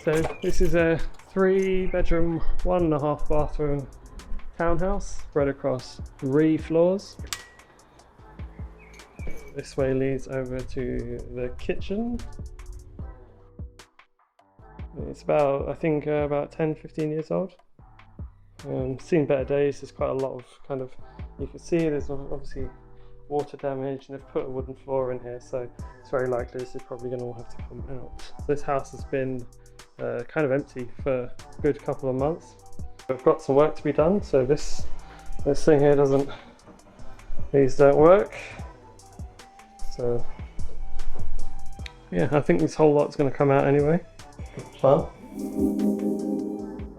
So this is a 3-bedroom, 1.5 bathroom townhouse spread across 3 floors. This way leads over to the kitchen. It's about, I think, about 10-15 years old. Seen better days. There's quite a lot of kind of, you can see there's obviously water damage, and they've put a wooden floor in here, so it's very likely this is probably going to all have to come out. So this house has been kind of empty for a good couple of months. We've got some work to be done, so this thing here these don't work. So yeah, I think this whole lot's going to come out anyway. Good fun.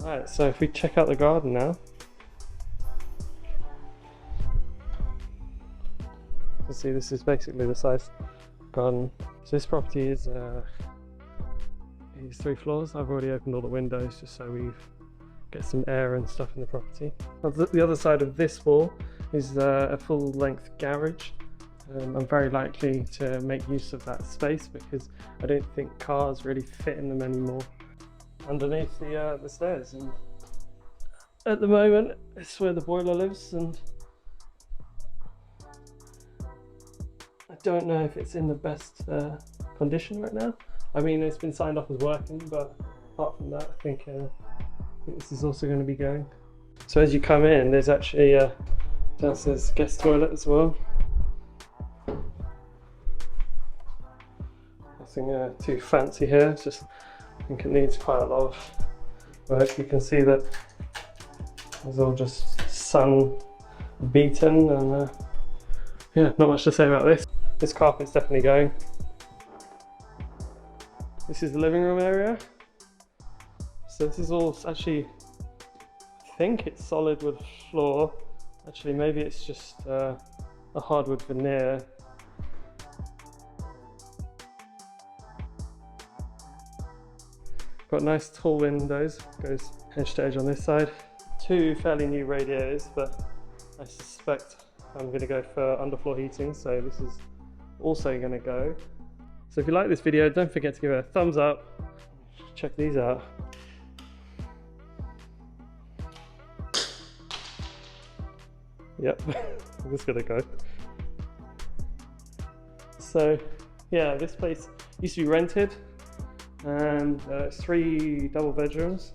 Right, so if we check out the garden now, you can see this is basically the size garden. So this property is 3 floors. I've already opened all the windows just so we get some air and stuff in the property. The other side of this wall is a full-length garage. I'm very likely to make use of that space because I don't think cars really fit in them anymore. Underneath the stairs, and at the moment it's where the boiler lives, and I don't know if it's in the best condition right now. I mean, it's been signed off as working, but apart from that, I think this is also going to be going. So as you come in, there's actually a downstairs guest toilet as well. Nothing too fancy here. It's just, I think it needs quite a lot of work. You can see that it's all just sun beaten, and yeah, not much to say about this. This carpet's definitely going. This is the living room area. So this is all actually, I think it's solid wood floor. Actually, maybe it's just a hardwood veneer. Got nice tall windows, goes edge to edge on this side. 2 fairly new radiators, but I suspect I'm going to go for underfloor heating, so this is also going to go. So if you like this video, don't forget to give it a thumbs up. Check these out. Yep, I'm just going to go. So yeah, this place used to be rented, and it's 3 double bedrooms.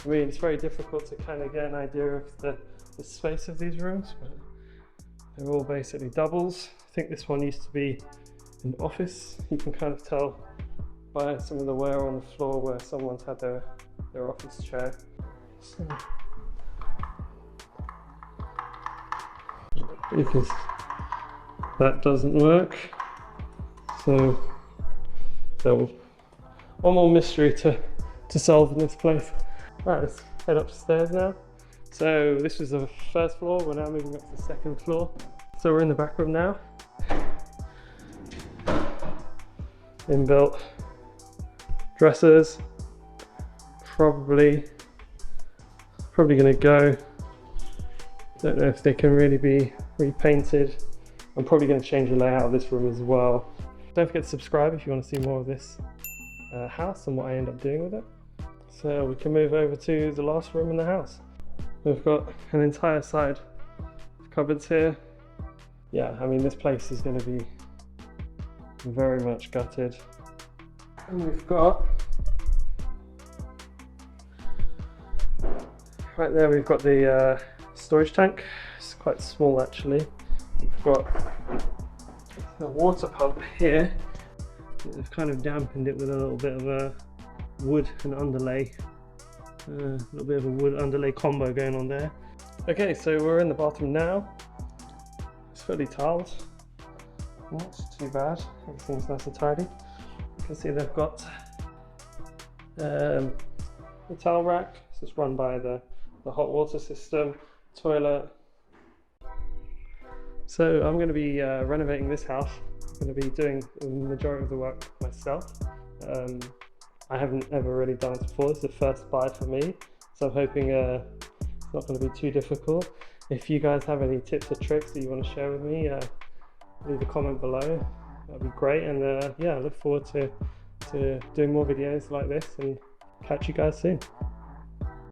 I mean, it's very difficult to kind of get an idea of the space of these rooms, but they're all basically doubles. I think this one used to be an office. You can kind of tell by some of the wear on the floor where someone's had their office chair. So, because that doesn't work, so one more mystery to solve in this place. Right, let's head upstairs now. So this was the first floor, we're now moving up to the 2nd floor. So we're in the back room now. Inbuilt dressers, probably gonna go. Don't know if they can really be repainted. I'm probably gonna change the layout of this room as well. Don't forget to subscribe if you want to see more of this house and what I end up doing with it. So we can move over to the last room in the house. We've got an entire side of cupboards here. Yeah, I mean, this place is going to be very much gutted. And we've got, right there, we've got the storage tank. It's quite small actually. We've got the water pump here. They've kind of dampened it with a little bit of a wood and underlay. A little bit of a wood underlay combo going on there. Okay, so we're in the bathroom now. It's fully tiled. Not too bad. Everything's nice and tidy. You can see they've got the towel rack. This is run by the hot water system, toilet. So I'm going to be renovating this house. I'm going to be doing the majority of the work myself. I haven't ever really done it before. It's the first buy for me, so I'm hoping it's not going to be too difficult. If you guys have any tips or tricks that you want to share with me, leave a comment below. That'd be great. And yeah, I look forward to doing more videos like this and catch you guys soon.